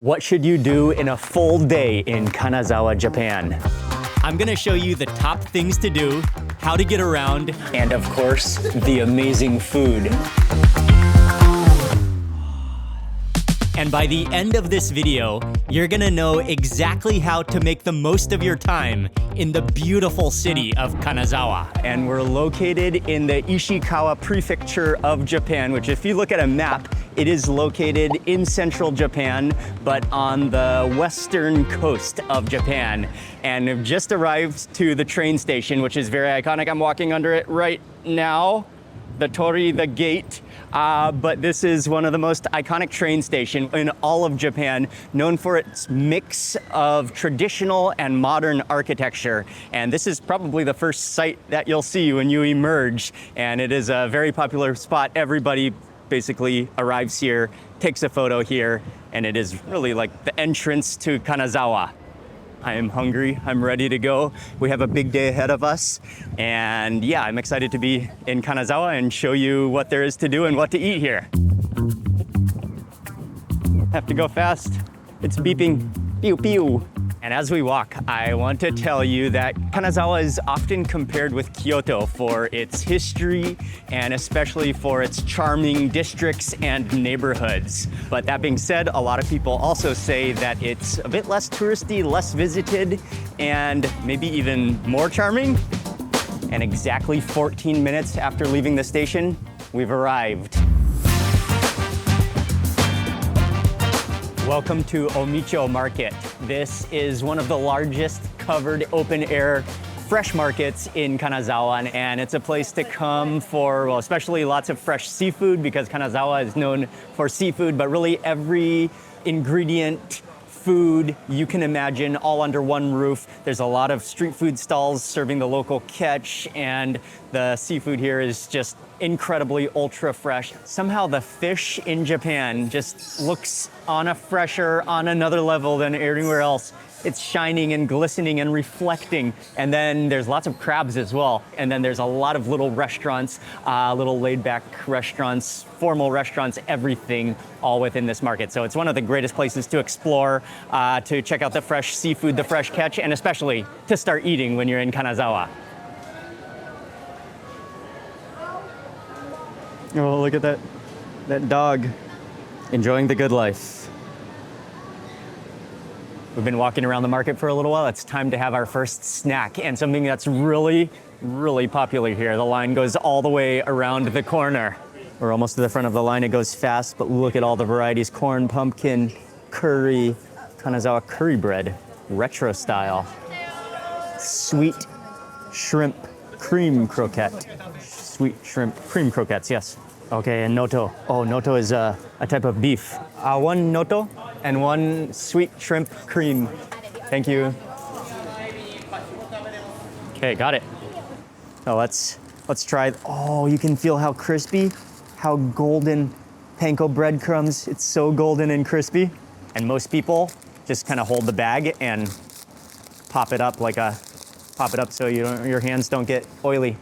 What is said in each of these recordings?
What should you do in a full day in Kanazawa, Japan? I'm gonna show you the top things to do, how to get around, and of course, the amazing food. And by the end of this video, you're gonna know exactly how to make the most of your time in the beautiful city of Kanazawa. And we're located in the Ishikawa prefecture of Japan, which if you look at a map, it is located in central Japan, but on the western coast of Japan. And I've just arrived to the train station, which is very iconic. I'm walking under it right now, the Torii, the gate. But this is one of the most iconic train stations in all of Japan, known for its mix of traditional and modern architecture. And this is probably the first sight that you'll see when you emerge. And it is a very popular spot. Everybody basically arrives here, takes a photo here, and it is really like the entrance to Kanazawa. I am hungry, I'm ready to go. We have a big day ahead of us. And yeah, I'm excited to be in Kanazawa and show you what there is to do and what to eat here. Have to go fast. It's beeping, pew pew. And as we walk, I want to tell you that Kanazawa is often compared with Kyoto for its history and especially for its charming districts and neighborhoods. But that being said, a lot of people also say that it's a bit less touristy, less visited, and maybe even more charming. And exactly 14 minutes after leaving the station, we've arrived. Welcome to Omicho Market. This is one of the largest covered open-air fresh markets in Kanazawa, and it's a place to come for, well, especially lots of fresh seafood because Kanazawa is known for seafood, but really every ingredient, food you can imagine all under one roof. There's a lot of street food stalls serving the local catch, and the seafood here is just incredibly ultra fresh. Somehow the fish in Japan just looks on another level than anywhere else. It's shining and glistening and reflecting. And then there's lots of crabs as well. And then there's a lot of little restaurants, little laid back restaurants, formal restaurants, everything all within this market. So it's one of the greatest places to explore, to check out the fresh seafood, the fresh catch, and especially to start eating when you're in Kanazawa. Oh, look at that dog enjoying the good life. We've been walking around the market for a little while. It's time to have our first snack and something that's really, really popular here. The line goes all the way around the corner. We're almost to the front of the line. It goes fast, but look at all the varieties. Corn, pumpkin, curry, Kanazawa curry bread, retro style. Sweet shrimp cream croquette. Sweet shrimp cream croquettes, yes. Okay, and noto. Oh, noto is a type of beef. One noto and one sweet shrimp cream. Thank you. Okay, got it. So let's try. Oh, you can feel how crispy, how golden panko breadcrumbs. It's so golden and crispy. And most people just kind of hold the bag and pop it up so your hands don't get oily.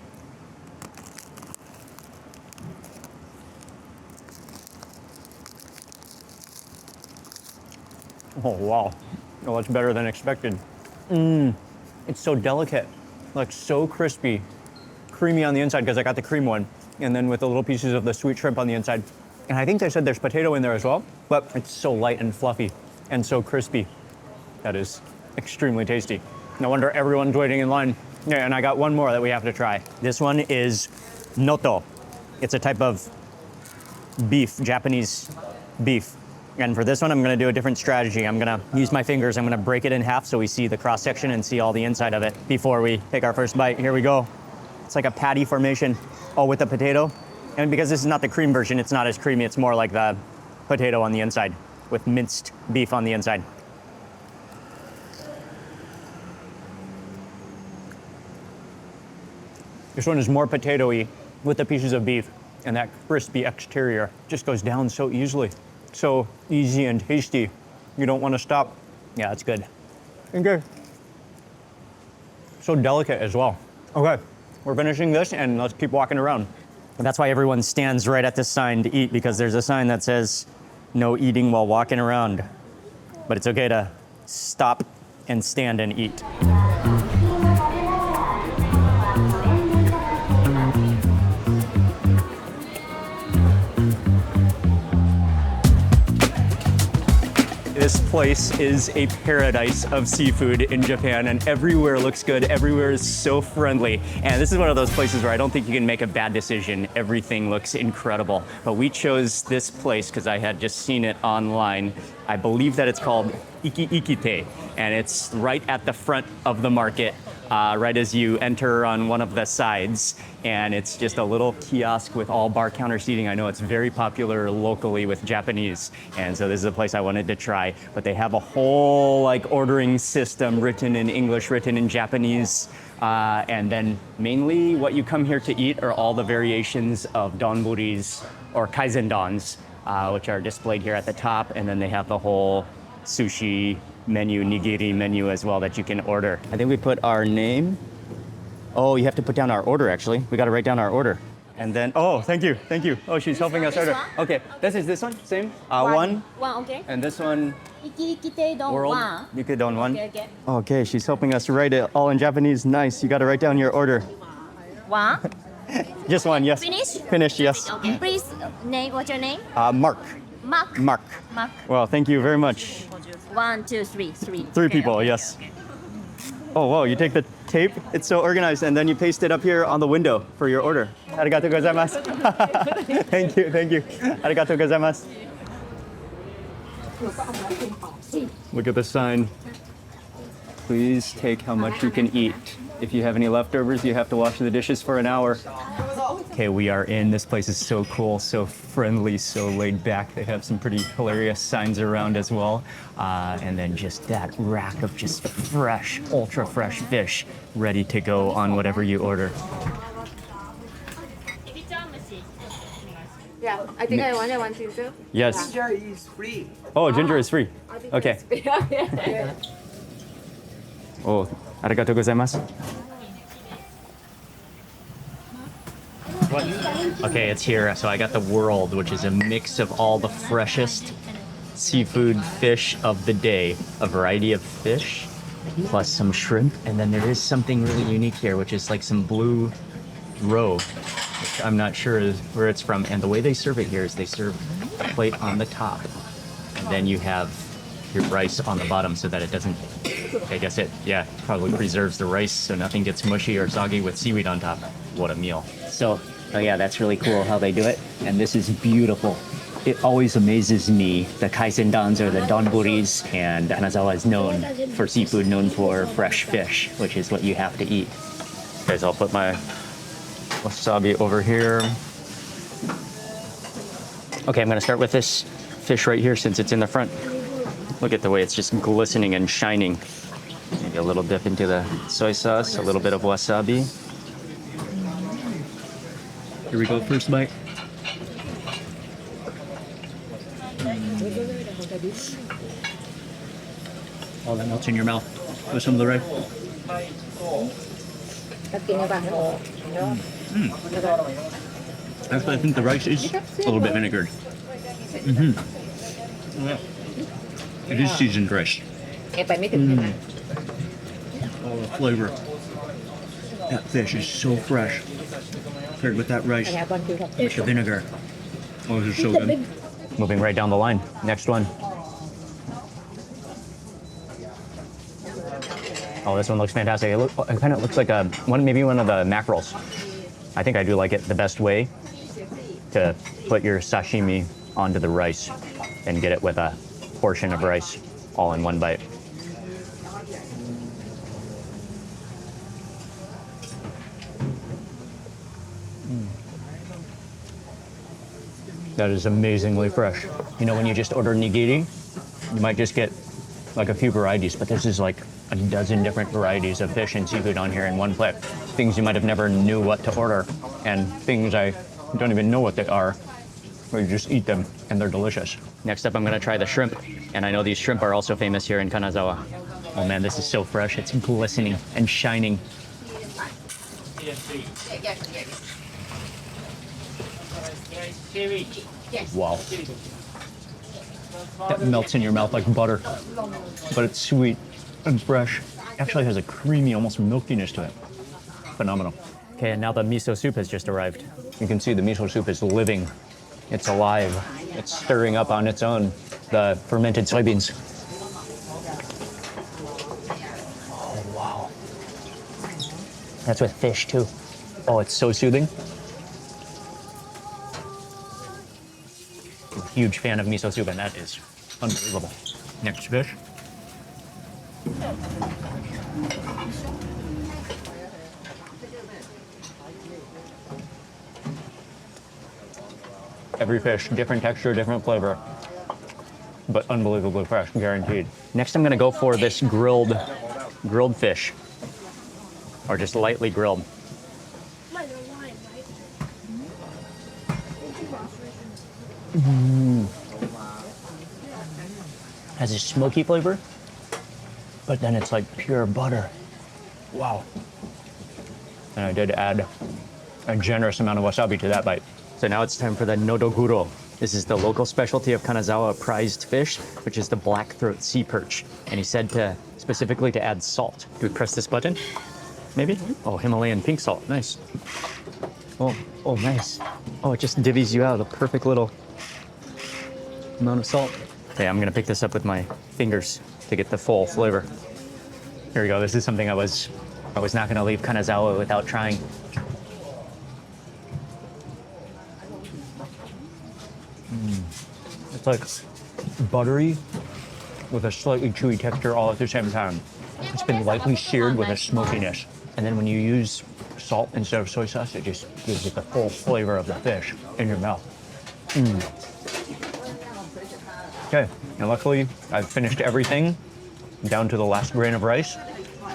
Oh, wow. Oh, that's better than expected. It's so delicate, like so crispy, creamy on the inside because I got the cream one, and then with the little pieces of the sweet shrimp on the inside. And I think they said there's potato in there as well, but it's so light and fluffy and so crispy. That is extremely tasty. No wonder everyone's waiting in line. Yeah, and I got one more that we have to try. This one is noto. It's a type of beef, Japanese beef. And for this one, I'm gonna do a different strategy. I'm gonna use my fingers, I'm gonna break it in half so we see the cross section and see all the inside of it before we take our first bite. Here we go. It's like a patty formation, all with the potato. And because this is not the cream version, it's not as creamy, it's more like the potato on the inside with minced beef on the inside. This one is more potato-y with the pieces of beef, and that crispy exterior just goes down so easily. So easy and tasty. You don't want to stop. Yeah, it's good. Okay. So delicate as well. Okay, we're finishing this and let's keep walking around. And that's why everyone stands right at this sign to eat, because there's a sign that says no eating while walking around. but it's okay to stop and stand and eat. This place is a paradise of seafood in Japan, and everywhere looks good. Everywhere is so friendly. And this is one of those places where I don't think you can make a bad decision. Everything looks incredible. But we chose this place because I had just seen it online. I believe that it's called Iki-iki, and it's right at the front of the market, right as you enter on one of the sides. And it's just a little kiosk with all bar counter seating. I know it's very popular locally with Japanese. And so this is a place I wanted to try. But they have a whole like ordering system written in English, written in Japanese. And then mainly what you come here to eat are all the variations of donburis or kaizendons, which are displayed here at the top. And then they have the whole sushi menu, nigiri menu as well that you can order. I think we put our name. Oh, you have to put down our order, actually. We got to write down our order. And then, oh, thank you. Oh, she's helping us order. Okay, this is this one, same? One. One, okay. And this one, Iki-iki world. one. Ikidon one. Okay. Okay, she's helping us write it all in Japanese. Nice, you got to write down your order. One. Just one, yes. Finish? Finish, yes. Okay. Please, name, what's your name? Mark. Mark. Mark. Mark. Well, thank you very much. 1, 2, 3. Three. Three people, yes. Okay. Oh, wow, you take the tape, it's so organized, and then you paste it up here on the window for your order. Arigatou gozaimasu. Thank you. Arigatou gozaimasu. Look at the sign. Please take how much you can eat. If you have any leftovers, you have to wash the dishes for an hour. Okay, we are in. This place is so cool, so friendly, so laid back. They have some pretty hilarious signs around as well. And then just that rack of just fresh, ultra fresh fish ready to go on whatever you order. Yeah, I think I want one too. Yes. Ginger is free. Oh, ginger is free. Okay. Oh, arigatou gozaimasu. Okay, it's here. So I got the world, which is a mix of all the freshest seafood fish of the day. A variety of fish, plus some shrimp. And then there is something really unique here, which is like some blue roe, which I'm not sure is where it's from. And the way they serve it here is they serve a plate on the top. And then you have your rice on the bottom so that it doesn't, I guess it, yeah, probably preserves the rice so nothing gets mushy or soggy with seaweed on top. What a meal. So, oh yeah, that's really cool how they do it. And this is beautiful. It always amazes me, the kaisendans or the donburis, and Kanazawa is known for seafood, known for fresh fish, which is what you have to eat. Okay, so I'll put my wasabi over here. Okay, I'm gonna start with this fish right here since it's in the front. Look at the way it's just glistening and shining. Maybe a little dip into the soy sauce, a little bit of wasabi. Here we go, first bite. All that melts in your mouth with some of the rice. Actually, I think the rice is a little bit vinegared. Yeah. It is seasoned rice. Oh, the flavor. That fish is so fresh. Paired with that rice, with the vinegar. Oh, this is so good. Moving right down the line. Next one. Oh, this one looks fantastic. It kind of looks like maybe one of the mackerels. I think I do like it the best way to put your sashimi onto the rice and get it with a portion of rice all in one bite. That is amazingly fresh. You know, when you just order nigiri, you might just get like a few varieties, but this is like a dozen different varieties of fish and seafood on here in one plate. Things you might have never knew what to order, and things I don't even know what they are, or you just eat them and they're delicious. Next up, I'm gonna try the shrimp, and I know these shrimp are also famous here in Kanazawa. Oh man, this is so fresh. It's glistening and shining. Wow. that melts in your mouth like butter. But it's sweet and fresh. Actually has a creamy, almost milkiness to it. Phenomenal. Okay, and now the miso soup has just arrived. You can see the miso soup is living. It's alive. It's stirring up on its own the fermented soybeans. Oh, wow. That's with fish, too. Oh, it's so soothing. I'm a huge fan of miso soup, and that is unbelievable. Next fish. Every fish, different texture, different flavor, but unbelievably fresh, guaranteed. Next, I'm gonna go for this grilled fish, or just lightly grilled. Has a smoky flavor, but then it's like pure butter. Wow. And I did add a generous amount of wasabi to that bite. So now it's time for the nodoguro. This is the local specialty of Kanazawa prized fish, which is the blackthroat sea perch. And he said specifically to add salt. Do we press this button? Maybe? Oh, Himalayan pink salt, nice. Oh, nice. Oh, it just divvies you out a perfect little amount of salt. Okay, I'm gonna pick this up with my fingers to get the full flavor. Here we go, this is something I was not gonna leave Kanazawa without trying. It's like buttery with a slightly chewy texture all at the same time. It's been lightly seared with a smokiness. And then when you use salt instead of soy sauce, it just gives you the full flavor of the fish in your mouth. Okay, and luckily I've finished everything down to the last grain of rice.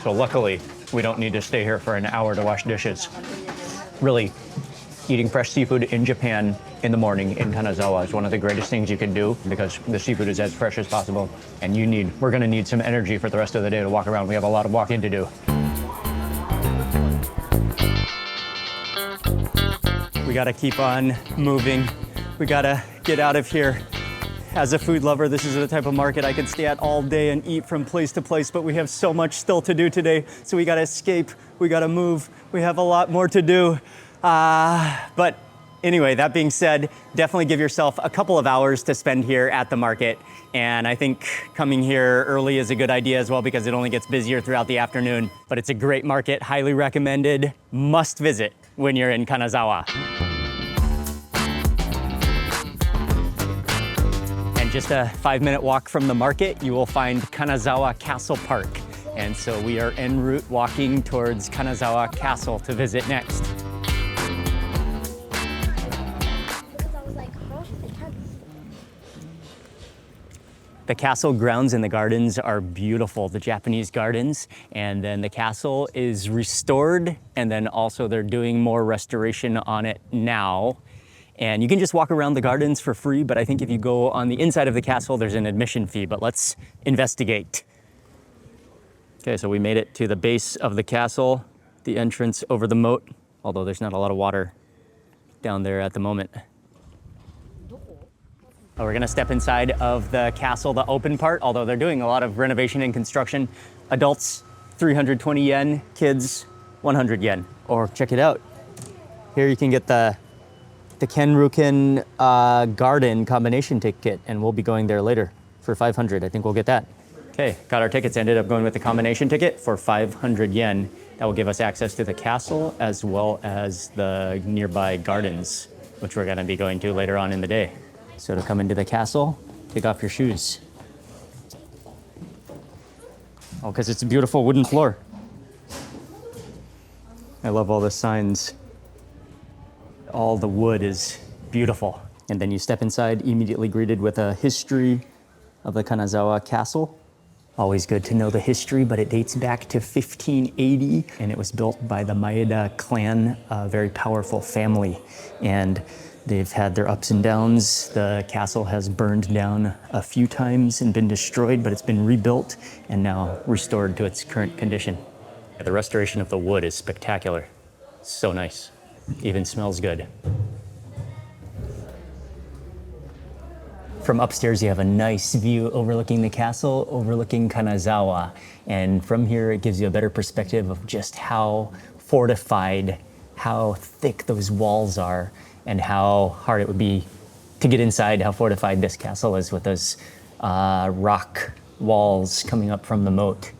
So luckily we don't need to stay here for an hour to wash dishes. Really, eating fresh seafood in Japan in the morning in Kanazawa is one of the greatest things you can do because the seafood is as fresh as possible. And we're gonna need some energy for the rest of the day to walk around. We have a lot of walking to do. We gotta keep on moving. We gotta get out of here. As a food lover, this is the type of market I could stay at all day and eat from place to place, but we have so much still to do today. So we gotta escape, we gotta move. We have a lot more to do. But anyway, that being said, definitely give yourself a couple of hours to spend here at the market. And I think coming here early is a good idea as well because it only gets busier throughout the afternoon. But it's a great market, highly recommended, must visit when you're in Kanazawa. And just a 5-minute walk from the market, you will find Kanazawa Castle Park. And so we are en route walking towards Kanazawa Castle to visit next. The castle grounds and the gardens are beautiful, the Japanese gardens, and then the castle is restored, and then also they're doing more restoration on it now. And you can just walk around the gardens for free, but I think if you go on the inside of the castle, there's an admission fee, but let's investigate. Okay, so we made it to the base of the castle, the entrance over the moat, although there's not a lot of water down there at the moment. We're gonna step inside of the castle, the open part, although they're doing a lot of renovation and construction. Adults, 320 yen, kids, 100 yen. Or check it out. Here you can get the Kenroku-en Garden combination ticket, and we'll be going there later for 500. I think we'll get that. Okay, got our tickets, ended up going with the combination ticket for 500 yen. That will give us access to the castle as well as the nearby gardens, which we're gonna be going to later on in the day. So to come into the castle, take off your shoes. Oh, because it's a beautiful wooden floor. I love all the signs. All the wood is beautiful. And then you step inside, immediately greeted with a history of the Kanazawa Castle. Always good to know the history, but it dates back to 1580, and it was built by the Maeda clan, a very powerful family. And they've had their ups and downs. The castle has burned down a few times and been destroyed, but it's been rebuilt and now restored to its current condition. The restoration of the wood is spectacular. So nice. Even smells good. From upstairs, you have a nice view overlooking the castle, overlooking Kanazawa. And from here, it gives you a better perspective of just how fortified, how thick those walls are, and how hard it would be to get inside, how fortified this castle is with those rock walls coming up from the moat.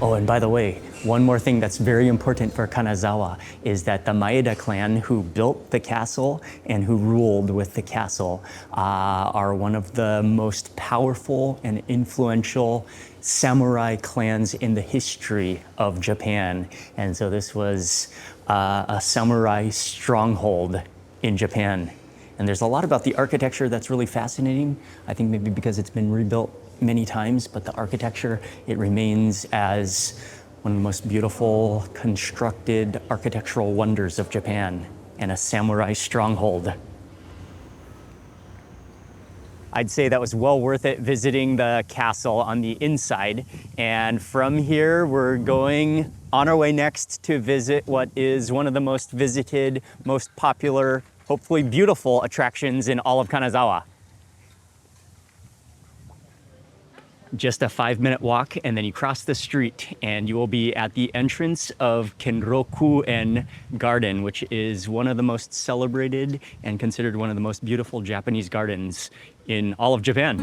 Oh, and by the way, one more thing that's very important for Kanazawa is that the Maeda clan who built the castle and who ruled with the castle are one of the most powerful and influential samurai clans in the history of Japan. And so this was a samurai stronghold in Japan. And there's a lot about the architecture that's really fascinating. I think maybe because it's been rebuilt many times, but the architecture, it remains as one of the most beautiful constructed architectural wonders of Japan and a samurai stronghold. I'd say that was well worth it visiting the castle on the inside. And from here, we're going on our way next to visit what is one of the most visited, most popular, hopefully beautiful attractions in all of Kanazawa. Just a 5-minute walk, and then you cross the street and you will be at the entrance of Kenroku-en Garden, which is one of the most celebrated and considered one of the most beautiful Japanese gardens in all of Japan.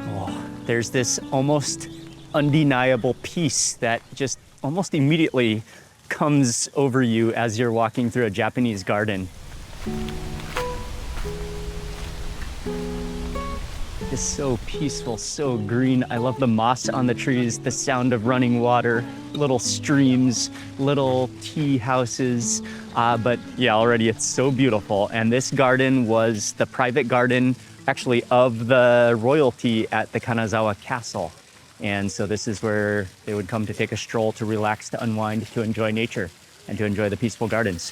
Oh, there's this almost undeniable peace that just almost immediately comes over you as you're walking through a Japanese garden. It's so peaceful, so green. I love the moss on the trees, the sound of running water, little streams, little tea houses. But yeah, already it's so beautiful. And this garden was the private garden, actually, of the royalty at the Kanazawa Castle. And so this is where they would come to take a stroll, to relax, to unwind, to enjoy nature, and to enjoy the peaceful gardens.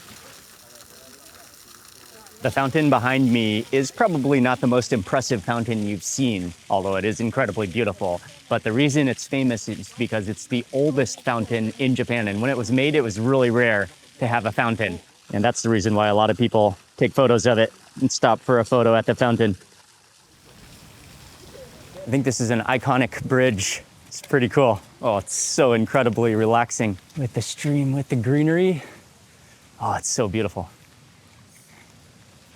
The fountain behind me is probably not the most impressive fountain you've seen, although it is incredibly beautiful. But the reason it's famous is because it's the oldest fountain in Japan. And when it was made, it was really rare to have a fountain. And that's the reason why a lot of people take photos of it and stop for a photo at the fountain. I think this is an iconic bridge. It's pretty cool. Oh, it's so incredibly relaxing with the stream, with the greenery. Oh, it's so beautiful.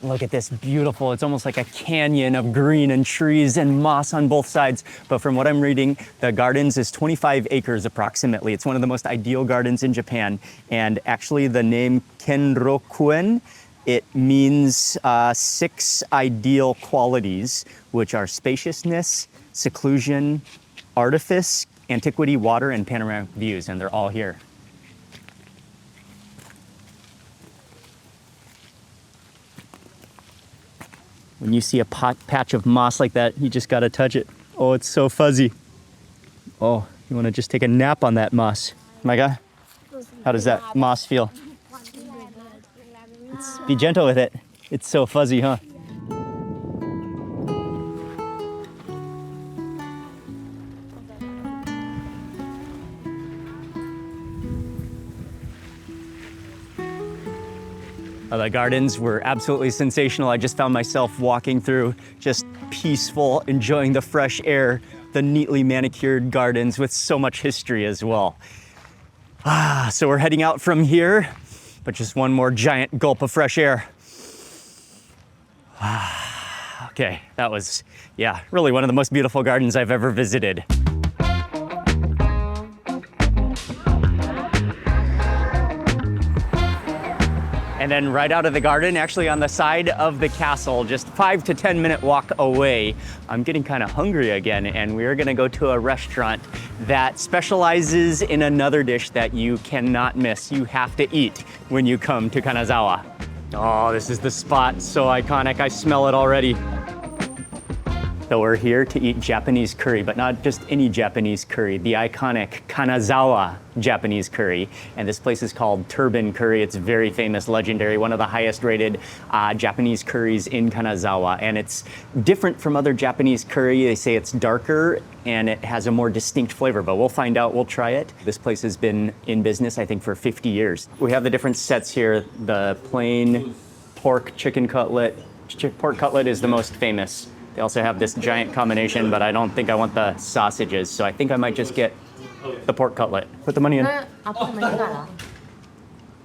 Look at this beautiful, it's almost like a canyon of green and trees and moss on both sides. But from what I'm reading, the gardens is 25 acres approximately. It's one of the most ideal gardens in Japan. And actually the name Kenroku-en, it means 6 ideal qualities, which are spaciousness, seclusion, artifice, antiquity, water, and panoramic views, and they're all here. When you see a patch of moss like that, you just gotta touch it. Oh, it's so fuzzy. Oh, you wanna just take a nap on that moss. Micah, how does that moss feel? Be gentle with it. It's so fuzzy, huh? The gardens were absolutely sensational. I just found myself walking through, just peaceful, enjoying the fresh air, the neatly manicured gardens with so much history as well. So we're heading out from here, but just one more giant gulp of fresh air. Okay, that was, yeah, really one of the most beautiful gardens I've ever visited. And then right out of the garden, actually on the side of the castle, just 5 to 10 minute walk away, I'm getting kind of hungry again, and we're gonna go to a restaurant that specializes in another dish that you cannot miss. You have to eat when you come to Kanazawa. Oh, this is the spot, so iconic. I smell it already. So we're here to eat Japanese curry, but not just any Japanese curry, the iconic Kanazawa Japanese curry. And this place is called Turban Curry. It's very famous, legendary, one of the highest rated Japanese curries in Kanazawa. And it's different from other Japanese curry. They say it's darker and it has a more distinct flavor, but we'll find out, we'll try it. This place has been in business, I think, for 50 years. We have the different sets here, the plain pork chicken cutlet. Pork cutlet is the most famous. They also have this giant combination, but I don't think I want the sausages, so I think I might just get the pork cutlet. Put the money in.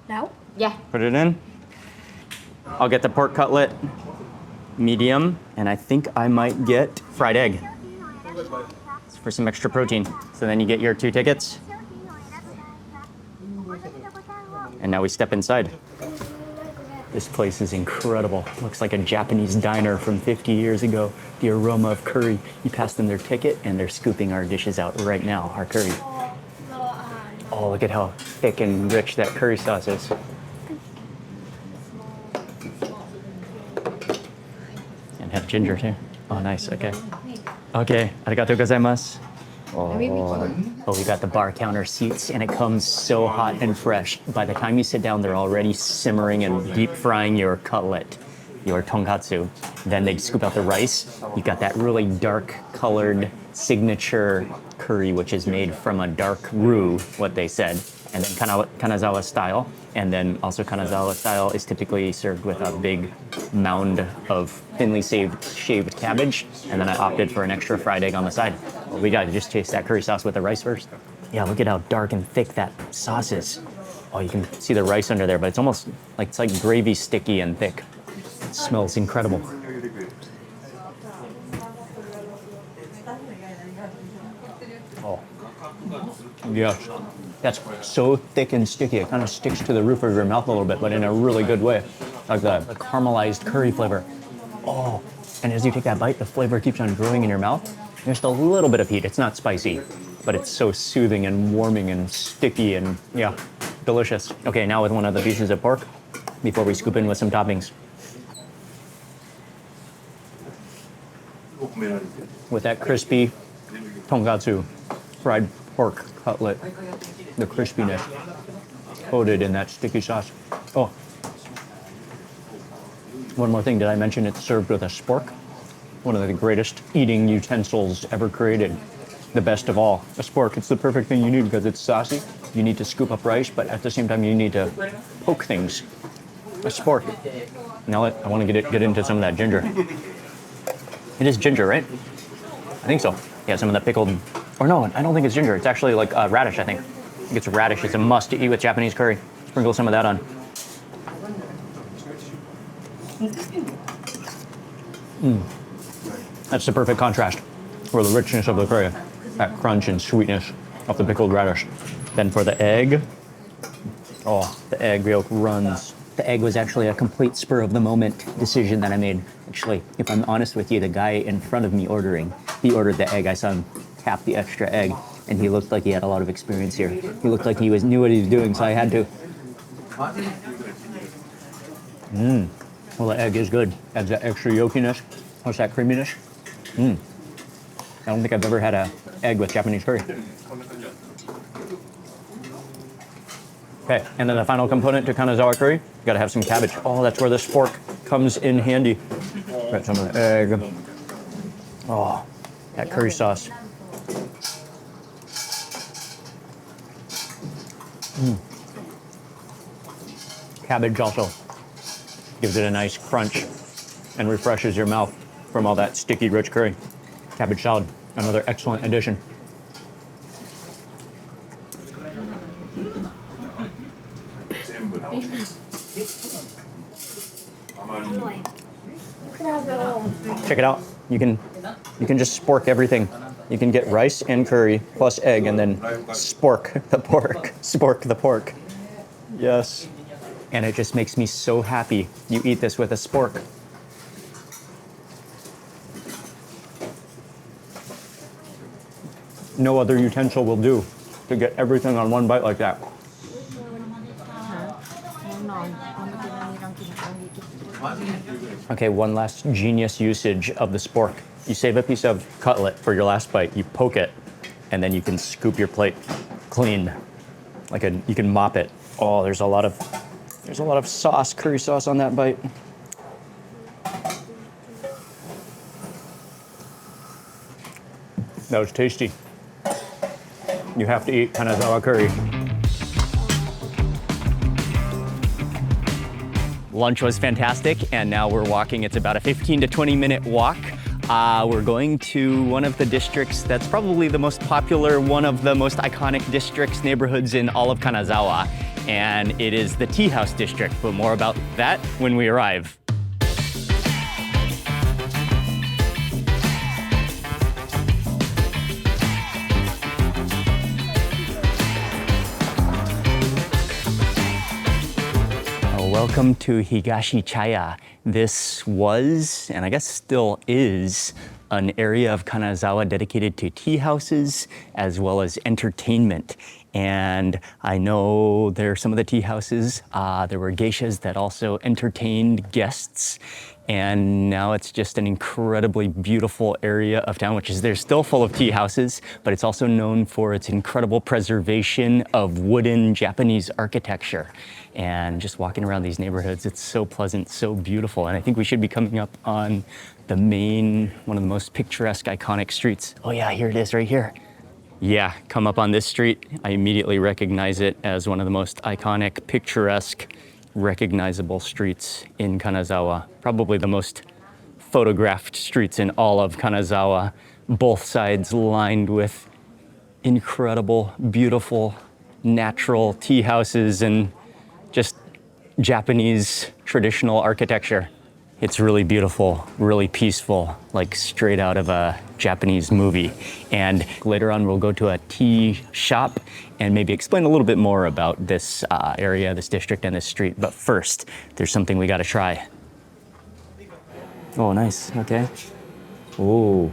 No? Yeah. Put it in. I'll get the pork cutlet, medium, and I think I might get fried egg for some extra protein. So then you get your 2 tickets. And now we step inside. This place is incredible. Looks like a Japanese diner from 50 years ago. The aroma of curry. You pass them their ticket and they're scooping our dishes out right now, our curry. Oh, look at how thick and rich that curry sauce is. And have ginger too. Oh, nice, okay. Okay, arigatou gozaimasu. Oh, we got the bar counter seats and it comes so hot and fresh. By the time you sit down, they're already simmering and deep frying your cutlet, your tonkatsu. Then they scoop out the rice. You got that really dark colored signature curry, which is made from a dark roux, what they said. And then Kanazawa style. And then also Kanazawa style is typically served with a big mound of thinly shaved cabbage. And then I opted for an extra fried egg on the side. Well, we gotta just taste that curry sauce with the rice first. Yeah, look at how dark and thick that sauce is. Oh, you can see the rice under there, but it's almost like, it's like gravy sticky and thick. It smells incredible. Oh, yes. That's so thick and sticky. It kind of sticks to the roof of your mouth a little bit, but in a really good way. Like the caramelized curry flavor. Oh, and as you take that bite, the flavor keeps on growing in your mouth. Just a little bit of heat. It's not spicy, but it's so soothing and warming and sticky and yeah, delicious. Okay, now with one of the pieces of pork before we scoop in with some toppings. With that crispy tonkatsu, fried pork cutlet, the crispiness coated in that sticky sauce. Oh, one more thing, did I mention it's served with a spork? One of the greatest eating utensils ever created. The best of all, a spork. It's the perfect thing you need because it's saucy. You need to scoop up rice, but at the same time you need to poke things. A spork. Now I want to get into some of that ginger. It is ginger, right? I think so. Yeah, some of the pickled, or no, I don't think it's ginger. It's actually like radish, I think. I think it's radish. It's a must to eat with Japanese curry. Sprinkle some of that on. That's the perfect contrast for the richness of the curry. That crunch and sweetness of the pickled radish. Then for the egg, oh, the egg yolk runs. The egg was actually a complete spur of the moment decision that I made. Actually, if I'm honest with you, the guy in front of me he ordered the egg. I saw him tap the extra egg, and he looked like he had a lot of experience here. He looked like he knew what he was doing, so I had to. Well, the egg is good. Adds that extra yolkiness, plus that creaminess. I don't think I've ever had an egg with Japanese curry. Okay, and then the final component to Kanazawa curry, you gotta have some cabbage. Oh, that's where the spork comes in handy. Got some of the egg. Oh, that curry sauce. Cabbage also gives it a nice crunch and refreshes your mouth from all that sticky, rich curry. Cabbage salad, another excellent addition. Check it out. You can just spork everything. You can get rice and curry plus egg and then spork the pork. Spork the pork. Yes. And it just makes me so happy. You eat this with a spork. No other utensil will do to get everything on one bite like that. Okay, one last genius usage of the spork. You save a piece of cutlet for your last bite, you poke it, and then you can scoop your plate clean. You can mop it. Oh, there's a lot of sauce, curry sauce on that bite. That was tasty. You have to eat Kanazawa curry. Lunch was fantastic, and now we're walking. It's about a 15 to 20 minute walk. We're going to one of the districts that's probably the most popular, one of the most iconic districts, neighborhoods in all of Kanazawa, and it is the Tea House District, but more about that when we arrive. Welcome to Higashi Chaya. This was, and I guess still is, an area of Kanazawa dedicated to tea houses as well as entertainment. And I know there are some of the tea houses, there were geishas that also entertained guests. And now it's just an incredibly beautiful area of town, they're still full of tea houses, but it's also known for its incredible preservation of wooden Japanese architecture. And just walking around these neighborhoods, it's so pleasant, so beautiful. And I think we should be coming up on the main, one of the most picturesque, iconic streets. Oh yeah, here it is right here. Yeah, come up on this street. I immediately recognize it as one of the most iconic, picturesque, recognizable streets in Kanazawa. Probably the most photographed streets in all of Kanazawa. Both sides lined with incredible, beautiful, natural tea houses and just Japanese traditional architecture. It's really beautiful, really peaceful, like straight out of a Japanese movie. And later on, we'll go to a tea shop and maybe explain a little bit more about this area, this district, and this street. But first, there's something we gotta try. Oh, nice, okay. Ooh.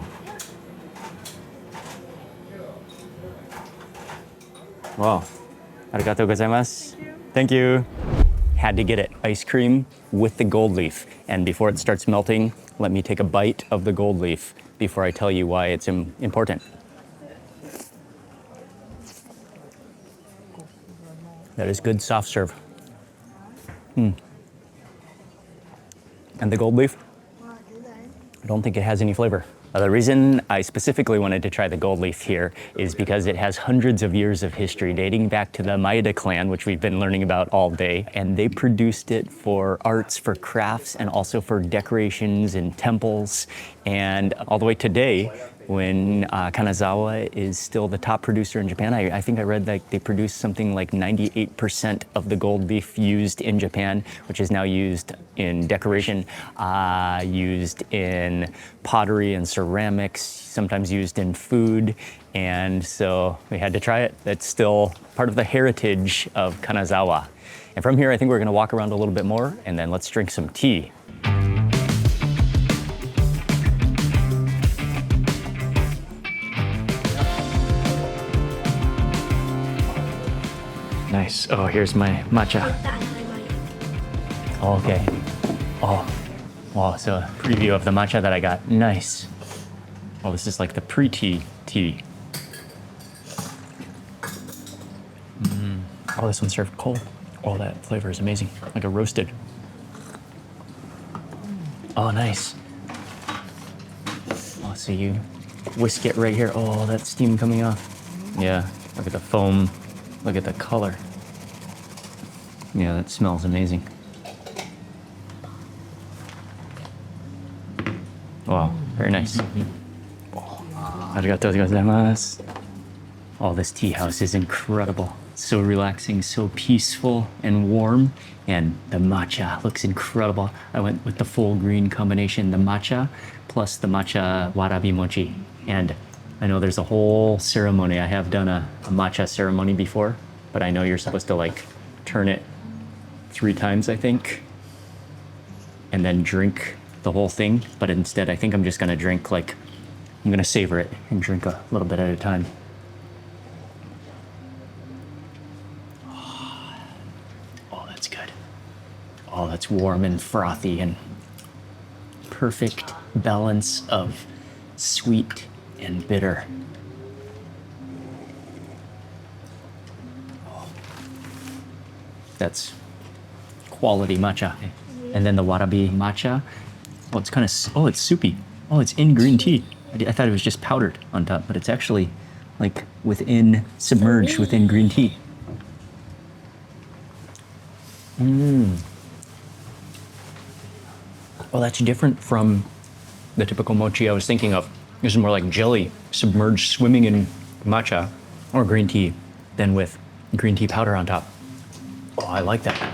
Wow, arigatou gozaimasu. Thank you. Had to get it, ice cream with the gold leaf. And before it starts melting, let me take a bite of the gold leaf before I tell you why it's important. That is good soft serve. And the gold leaf, I don't think it has any flavor. The reason I specifically wanted to try the gold leaf here is because it has hundreds of years of history dating back to the Maeda clan, which we've been learning about all day. And they produced it for arts, for crafts, and also for decorations in temples. And all the way today, when Kanazawa is still the top producer in Japan. I think I read that they produce something like 98% of the gold leaf used in Japan, which is now used in decoration, used in pottery and ceramics, sometimes used in food. And so we had to try it. It's still part of the heritage of Kanazawa. And from here, I think we're gonna walk around a little bit more and then let's drink some tea. Nice. Oh, here's my matcha. Okay. Oh, wow. So a preview of the matcha that I got. Nice. Oh, this is like the pre-tea tea. Oh, this one's served cold. Oh, that flavor is amazing. Like a roasted. Oh, nice. Oh, so you whisk it right here. Oh, that steam coming off. Yeah, look at the foam. Look at the color. Yeah, that smells amazing. Wow, very nice. Arigatou gozaimasu. Oh, this tea house is incredible. So relaxing, so peaceful and warm. And the matcha looks incredible. I went with the full green combination, the matcha plus the matcha warabi mochi. And I know there's a whole ceremony. I have done a matcha ceremony before, but I know you're supposed to like turn it 3 times, I think, and then drink the whole thing. But instead, I think I'm just gonna drink I'm gonna savor it and drink a little bit at a time. Oh, that's good. Oh, that's warm and frothy and perfect balance of sweet and bitter. That's quality matcha. And then the warabi matcha. Oh, it's kind of, oh, it's soupy. Oh, it's in green tea. I thought it was just powdered on top, but it's actually like submerged within green tea. Oh, that's different from the typical mochi I was thinking of. This is more like jelly, submerged, swimming in matcha or green tea than with green tea powder on top. Oh, I like that.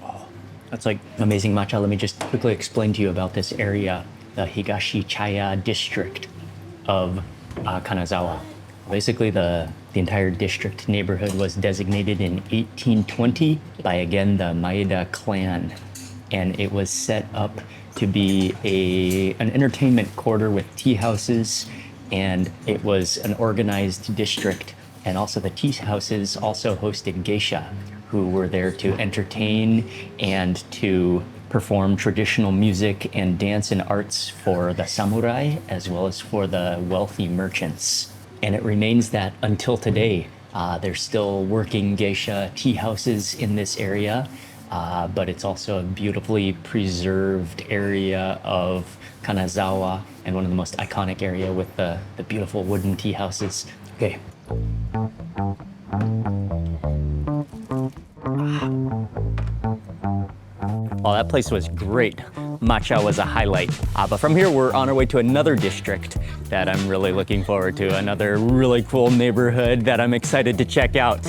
Oh, that's like amazing matcha. Let me just quickly explain to you about this area, the Higashi Chaya District of Kanazawa. Basically, the entire district neighborhood was designated in 1820 by, again, the Maeda clan. And it was set up to be an entertainment quarter with tea houses, and it was an organized district. And also the tea houses also hosted geisha, who were there to entertain and to perform traditional music and dance and arts for the samurai, as well as for the wealthy merchants. And it remains that until today. There's still working geisha tea houses in this area, but it's also a beautifully preserved area of Kanazawa and one of the most iconic area with the beautiful wooden tea houses. Okay. Well, that place was great. Matcha was a highlight. But from here, we're on our way to another district that I'm really looking forward to, another really cool neighborhood that I'm excited to check out.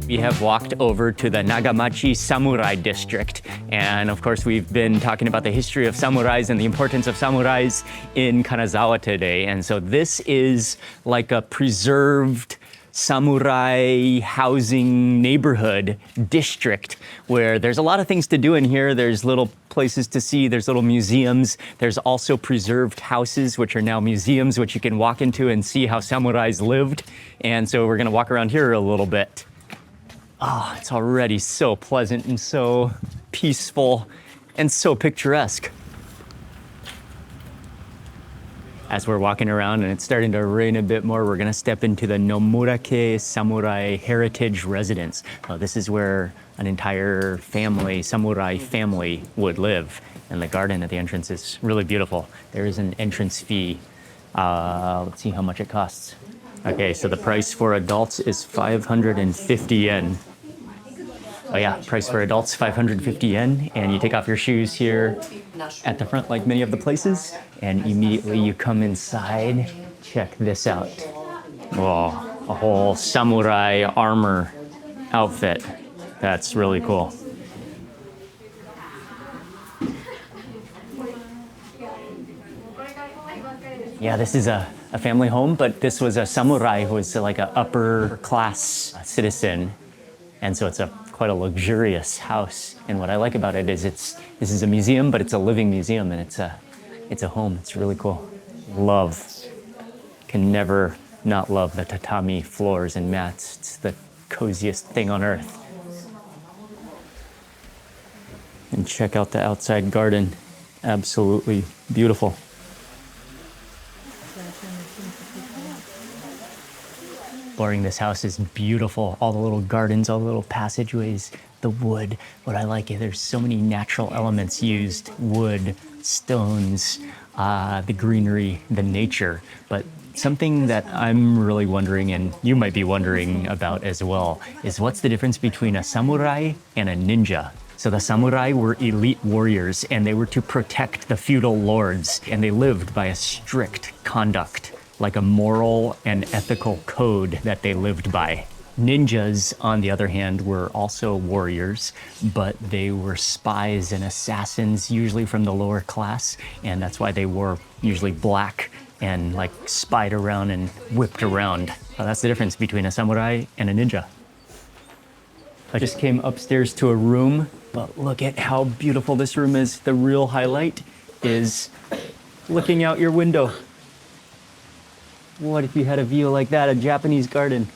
We have walked over to the Nagamachi Samurai District. And of course, we've been talking about the history of samurais and the importance of samurais in Kanazawa today. And so this is like a preserved samurai housing neighborhood district where there's a lot of things to do in here. There's little places to see, there's little museums. There's also preserved houses, which are now museums, which you can walk into and see how samurais lived. And so we're gonna walk around here a little bit. Oh, it's already so pleasant and so peaceful and so picturesque. As we're walking around and it's starting to rain a bit more, we're gonna step into the Nomurake Samurai Heritage Residence. This is where an entire family, samurai family, would live. And the garden at the entrance is really beautiful. There is an entrance fee. Let's see how much it costs. Okay, so the price for adults is 550 yen. Oh yeah, price for adults, 550 yen. And you take off your shoes here at the front like many of the places, and immediately you come inside. Check this out. Whoa, a whole samurai armor outfit. That's really cool. Yeah, this is a family home, but this was a samurai who was like an upper class citizen. And so it's quite a luxurious house. And what I like about it is this is a museum, but it's a living museum, and it's a home. It's really cool. Can never not love the tatami floors and mats. It's the coziest thing on earth. And check out the outside garden. Absolutely beautiful. Exploring this house is beautiful. All the little gardens, all the little passageways, the wood. What I like is there's so many natural elements used: wood, stones, the greenery, the nature. But something that I'm really wondering, and you might be wondering about as well, is what's the difference between a samurai and a ninja? So the samurai were elite warriors, and they were to protect the feudal lords, and they lived by a strict conduct, like a moral and ethical code that they lived by. Ninjas, on the other hand, were also warriors, but they were spies and assassins, usually from the lower class, and that's why they wore usually black and like spied around and whipped around. So that's the difference between a samurai and a ninja. I just came upstairs to a room, but look at how beautiful this room is. The real highlight is looking out your window. What if you had a view like that, a Japanese garden?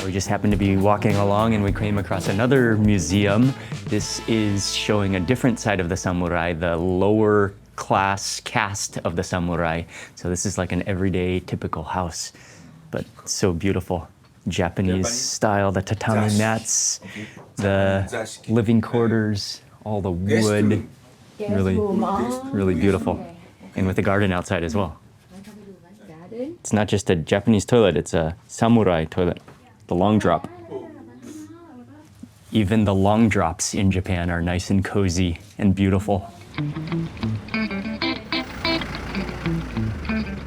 We just happened to be walking along and we came across another museum. This is showing a different side of the samurai, the lower class caste of the samurai. So this is like an everyday typical house, but so beautiful. Japanese style, the tatami mats, the living quarters, all the wood, really beautiful. And with the garden outside as well. It's not just a Japanese toilet, it's a samurai toilet, the long drop. Even the long drops in Japan are nice and cozy and beautiful.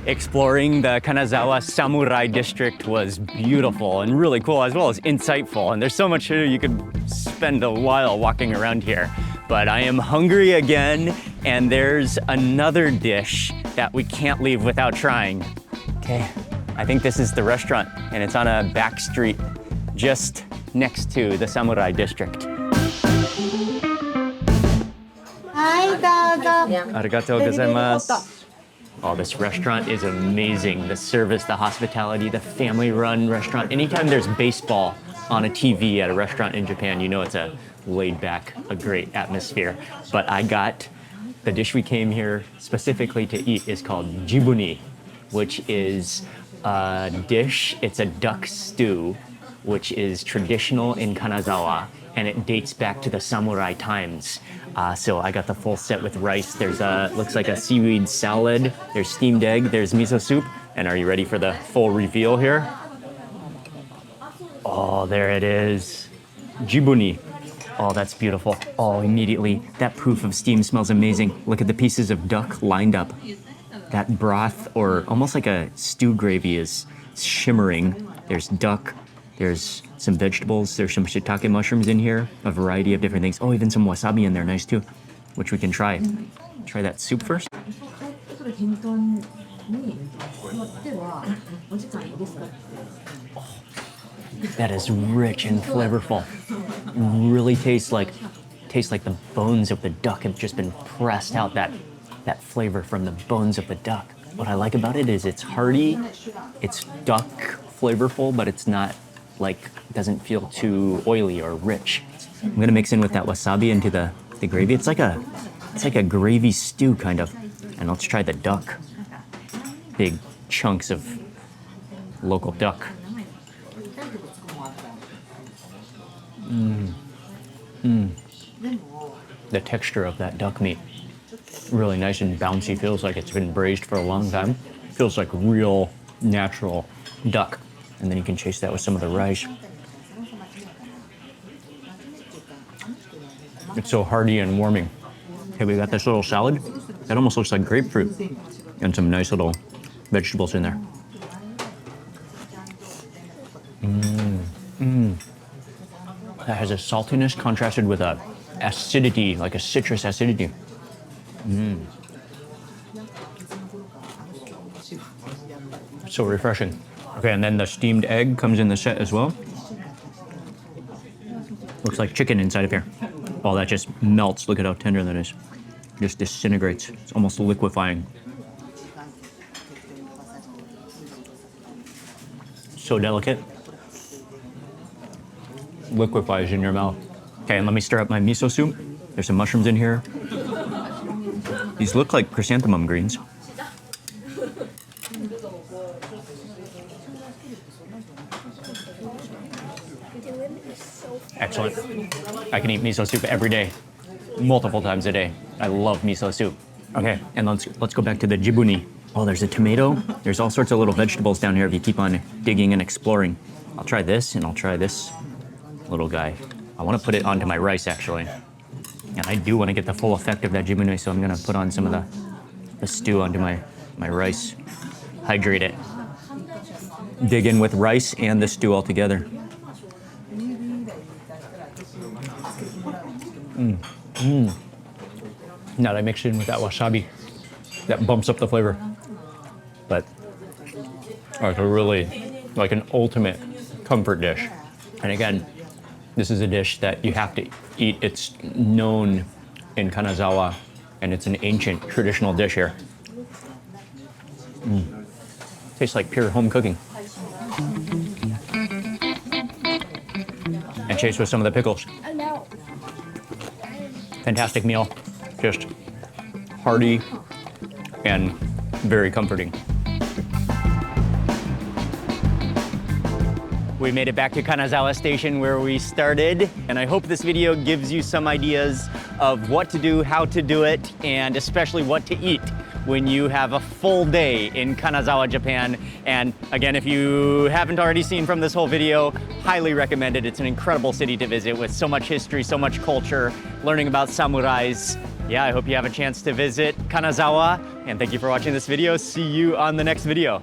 Exploring the Kanazawa Samurai District was beautiful and really cool, as well as insightful. And there's so much here, you could spend a while walking around here. But I am hungry again, and there's another dish that we can't leave without trying. Okay, I think this is the restaurant, and it's on a back street just next to the Samurai District. Arigatou gozaimasu. Oh, this restaurant is amazing. The service, the hospitality, the family-run restaurant. Anytime there's baseball on a TV at a restaurant in Japan, you know it's a laid-back, a great atmosphere. But I got the dish we came here specifically to eat is called jibuni, which is a dish. It's a duck stew, which is traditional in Kanazawa, and it dates back to the samurai times. So I got the full set with rice. There's looks like a seaweed salad. There's steamed egg. There's miso soup. And are you ready for the full reveal here? Oh, there it is. Jibuni. Oh, that's beautiful. Oh, immediately, that proof of steam smells amazing. Look at the pieces of duck lined up. That broth, or almost like a stew gravy, is shimmering. There's duck. There's some vegetables. There's some shiitake mushrooms in here, a variety of different things. Oh, even some wasabi in there, nice too, which we can try. Try that soup first. Oh, that is rich and flavorful. Really tastes like the bones of the duck have just been pressed out, that flavor from the bones of the duck. What I like about it is it's hearty, it's duck flavorful, but it's not doesn't feel too oily or rich. I'm gonna mix in with that wasabi into the gravy. It's like a gravy stew kind of. And let's try the duck. Big chunks of local duck. The texture of that duck meat, really nice and bouncy. Feels like it's been braised for a long time. Feels like real natural duck. And then you can chase that with some of the rice. It's so hearty and warming. Okay, we got this little salad. That almost looks like grapefruit. And some nice little vegetables in there. That has a saltiness contrasted with a acidity, like a citrus acidity. So refreshing. Okay, and then the steamed egg comes in the set as well. Looks like chicken inside of here. Oh, that just melts. Look at how tender that is. Just disintegrates. It's almost liquefying. So delicate. Liquefies in your mouth. Okay, and let me stir up my miso soup. There's some mushrooms in here. These look like chrysanthemum greens. Excellent. I can eat miso soup every day, multiple times a day. I love miso soup. Okay, and let's go back to the jibuni. Oh, there's a tomato. There's all sorts of little vegetables down here if you keep on digging and exploring. I'll try this, and I'll try this little guy. I want to put it onto my rice, actually. And I do want to get the full effect of that jibuni, so I'm going to put on some of the stew onto my rice. Hydrate it. Dig in with rice and the stew all together. Now that I mix it in with that wasabi, that bumps up the flavor. But It's a really, like an ultimate comfort dish. And again, this is a dish that you have to eat. It's known in Kanazawa, and it's an ancient traditional dish here. Tastes like pure home cooking. And chased with some of the pickles. Fantastic meal, just hearty and very comforting. We made it back to Kanazawa Station where we started, and I hope this video gives you some ideas of what to do, how to do it, and especially what to eat when you have a full day in Kanazawa, Japan. And again, if you haven't already seen from this whole video, highly recommend it. It's an incredible city to visit with so much history, so much culture, learning about samurais. Yeah, I hope you have a chance to visit Kanazawa, and thank you for watching this video. See you on the next video.